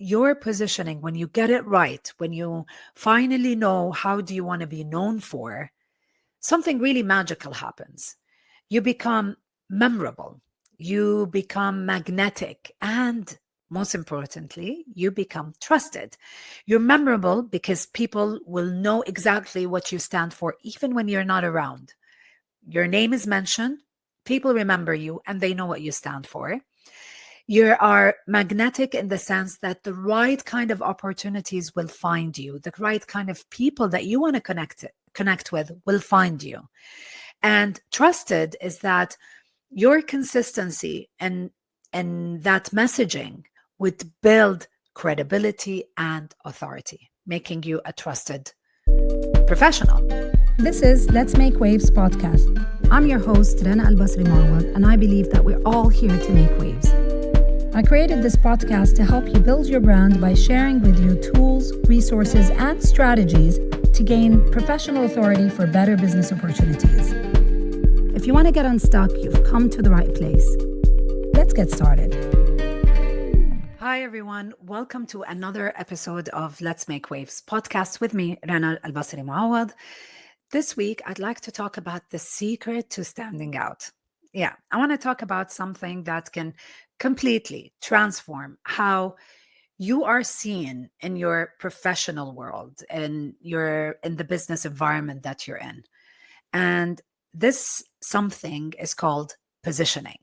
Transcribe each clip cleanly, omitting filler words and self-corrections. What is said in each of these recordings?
your positioning, when you get it right, when you finally know how do you want to be known for, something really magical happens. You become memorable, you become magnetic, and most importantly, you become trusted. You're memorable because people will know exactly what you stand for, even when you're not around. Your name is mentioned, people remember you, and they know what you stand for. You are magnetic in the sense that the right kind of opportunities will find you. The right kind of people that you want to connect with will find you. And trusted is that your consistency and that messaging would build credibility and authority, making you a trusted professional. This is Let's Make Waves podcast. I'm your host, Rana Al-Basri Marwad, and I believe that we're all here to make waves. I created this podcast to help you build your brand by sharing with you tools, resources, and strategies to gain professional authority for better business opportunities. If you want to get unstuck, you've come to the right place. Let's get started. Hi, everyone. Welcome to another episode of Let's Make Waves podcast with me, Rana Al-Basri Marwad. This week, I'd like to talk about the secret to standing out. Yeah, I want to talk about something that can completely transform how you are seen in your professional world and in the business environment that you're in. And this something is called positioning.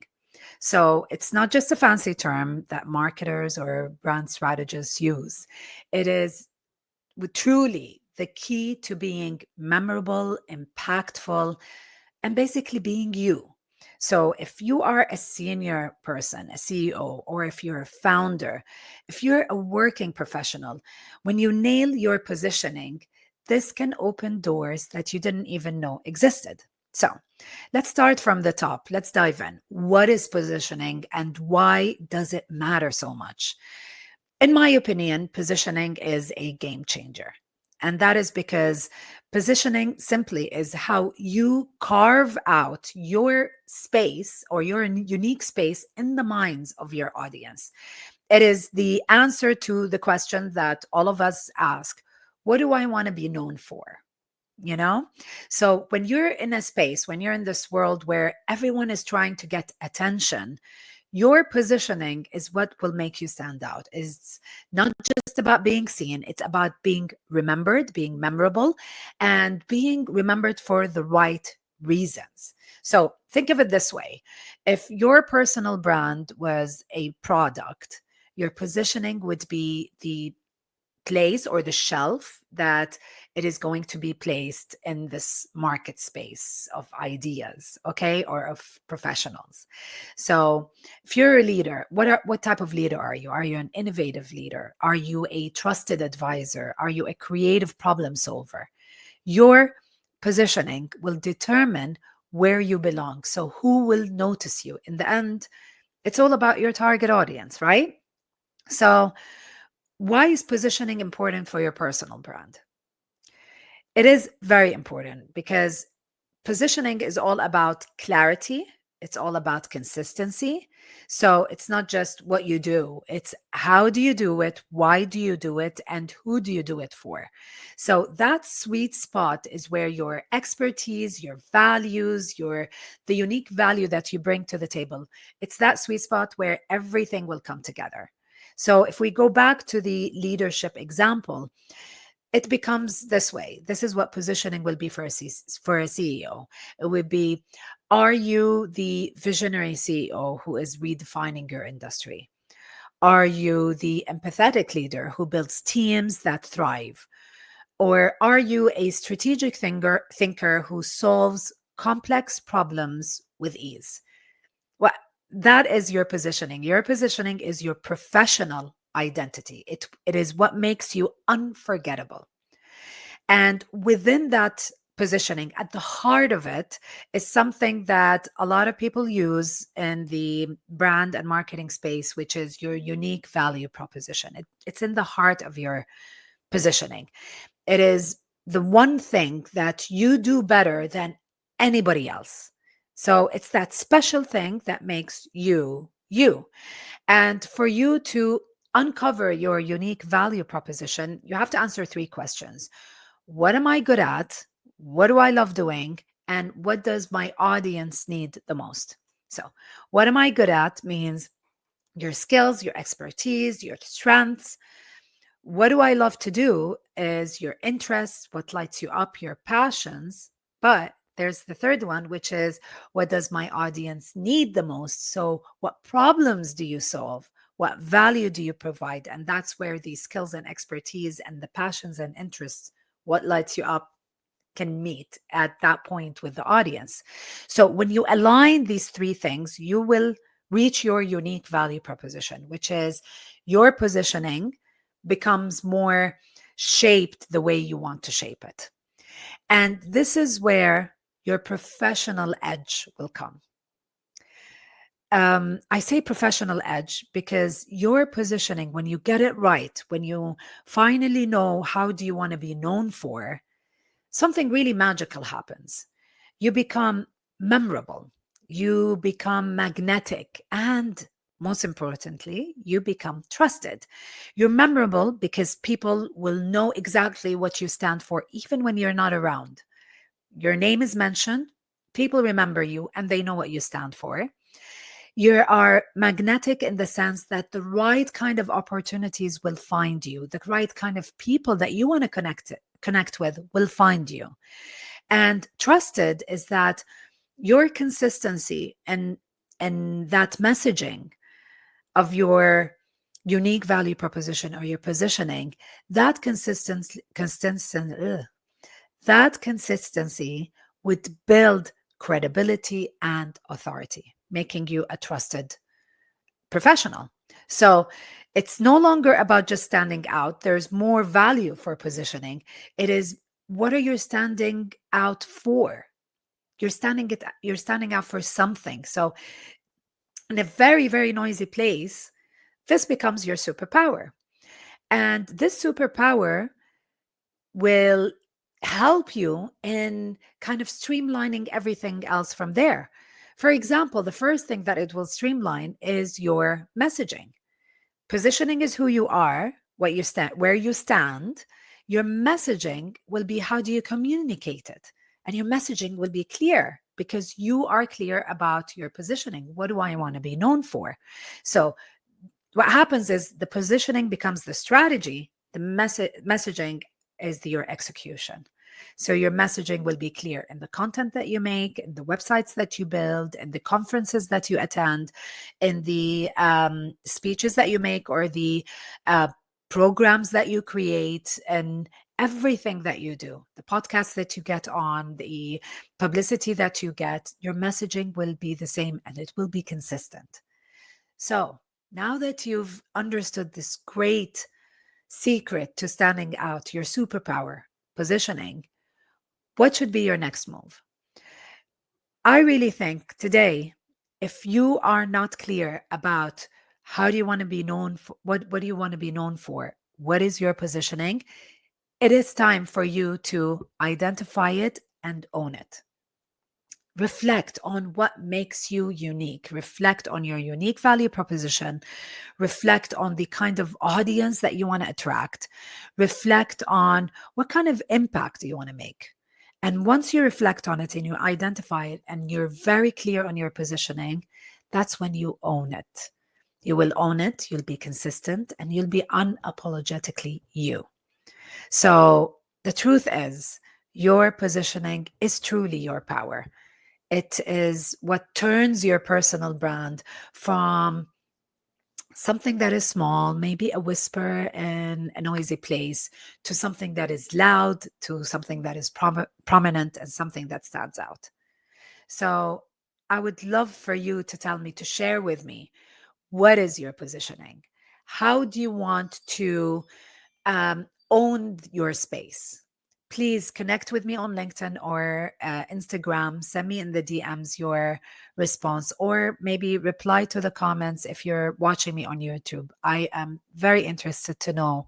So it's not just a fancy term that marketers or brand strategists use. It is truly the key to being memorable, impactful, and basically being you. So if you are a senior person, a CEO, or if you're a founder, if you're a working professional, when you nail your positioning, this can open doors that you didn't even know existed. So let's start from the top. Let's dive in. What is positioning and why does it matter so much? In my opinion, positioning is a game changer. And that is because positioning simply is how you carve out your space or your unique space in the minds of your audience. It is the answer to the question that all of us ask: what do I want to be known for? You know? So when you're in a space, when you're in this world where everyone is trying to get attention, your positioning is what will make you stand out. It's not just about being seen, it's about being remembered, being memorable, and being remembered for the right reasons. So think of it this way: if your personal brand was a product, your positioning would be the place or the shelf that it is going to be placed in this market space of ideas, okay, or of professionals. So if you're a leader, what type of leader are you? Are you an innovative leader? Are you a trusted advisor? Are you a creative problem solver? Your positioning will determine where you belong. So who will notice you? In the end, it's all about your target audience, right? So why is positioning important for your personal brand? It is very important because positioning is all about clarity. It's all about consistency. So it's not just what you do, it's how do you do it, why do you do it, and who do you do it for? So that sweet spot is where your expertise, your values, the unique value that you bring to the table, it's that sweet spot where everything will come together. So if we go back to the leadership example, it becomes this way. This is what positioning will be for for a CEO. It would be, are you the visionary CEO who is redefining your industry? Are you the empathetic leader who builds teams that thrive? Or are you a strategic thinker who solves complex problems with ease? Well, that is your positioning. Your positioning is your professional identity. It is what makes you unforgettable. And within that positioning, at the heart of it, is something that a lot of people use in the brand and marketing space, which is your unique value proposition. It's in the heart of your positioning. It is the one thing that you do better than anybody else. So it's that special thing that makes you you. And for you to uncover your unique value proposition, you have to answer three questions. What am I good at? What do I love doing? And what does my audience need the most? So, what am I good at means your skills, your expertise, your strengths. What do I love to do is your interests, what lights you up, your passions. But there's the third one, which is what does my audience need the most? So, what problems do you solve? What value do you provide? And that's where the skills and expertise and the passions and interests, what lights you up, can meet at that point with the audience. So when you align these three things, you will reach your unique value proposition, which is your positioning becomes more shaped the way you want to shape it. And this is where your professional edge will come. I say professional edge because your positioning, when you get it right, when you finally know how do you want to be known for, something really magical happens. You become memorable, you become magnetic, and most importantly, you become trusted. You're memorable because people will know exactly what you stand for, even when you're not around. Your name is mentioned, people remember you, and they know what you stand for. You are magnetic in the sense that the right kind of opportunities will find you, the right kind of people that you want to connect with will find you. And trusted is that your consistency and that messaging of your unique value proposition or your positioning, that that consistency would build credibility and authority, making you a trusted professional. So it's no longer about just standing out. There's more value for positioning. It is, what are you standing out for? You're standing out for something. So in a very, very noisy place, this becomes your superpower. And this superpower will help you in kind of streamlining everything else from there. For example, the first thing that it will streamline is your messaging. Positioning is who you are, what you stand, where you stand. Your messaging will be how do you communicate it? And your messaging will be clear because you are clear about your positioning. What do I want to be known for? So what happens is the positioning becomes the strategy, the messaging is your execution. So your messaging will be clear in the content that you make, in the websites that you build, in the conferences that you attend, in the speeches that you make, or the uh, programs that you create, and everything that you do, the podcasts that you get on, the publicity that you get, your messaging will be the same and it will be consistent. So now that you've understood this great secret to standing out, your superpower, positioning, what should be your next move? I really think today, if you are not clear about how do you want to be known for, what do you want to be known for? What is your positioning? It is time for you to identify it and own it. Reflect on what makes you unique. Reflect on your unique value proposition. Reflect on the kind of audience that you want to attract. Reflect on what kind of impact do you want to make. And once you reflect on it and you identify it and you're very clear on your positioning, that's when you own it. You will own it, you'll be consistent, and you'll be unapologetically you. So the truth is, your positioning is truly your power. It is what turns your personal brand from something that is small, maybe a whisper in a noisy place, to something that is loud, to something that is prominent, and something that stands out. So I would love for you to tell me, to share with me, what is your positioning? How do you want to own your space? Please connect with me on LinkedIn or Instagram. Send me in the DMs your response, or maybe reply to the comments if you're watching me on YouTube. I am very interested to know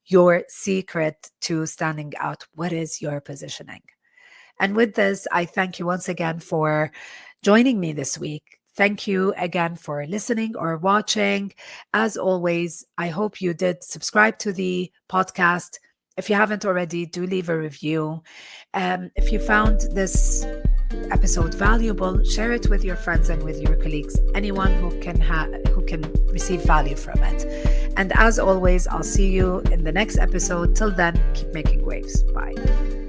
your secret to standing out. What is your positioning? And with this, I thank you once again for joining me this week. Thank you again for listening or watching. As always, I hope you did subscribe to the podcast. If you haven't already, do leave a review. If you found this episode valuable, share it with your friends and with your colleagues, anyone who can receive value from it. And as always, I'll see you in the next episode. Till then, keep making waves. Bye.